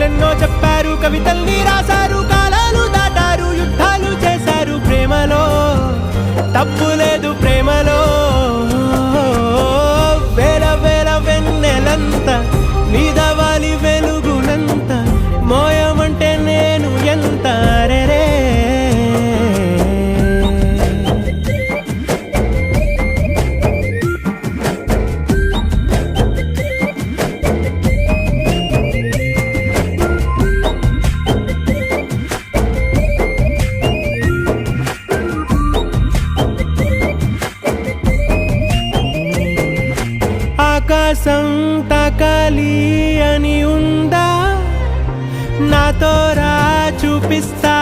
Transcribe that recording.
కథలెన్నో చెప్పారు, కవితల్ని రాశారు, కాలాలు దాటారు, యుద్ధాలు చేశారు. ప్రేమలో తప్పు లేదు, ప్రేమలో వేల వేల వెన్నెలంత నీదవాలి వెలుగునంత, మోయమంటే నేను ఎంత రే. ఆకాశం తాకాలి అని ఉందా, నాతో రా చూపిస్తా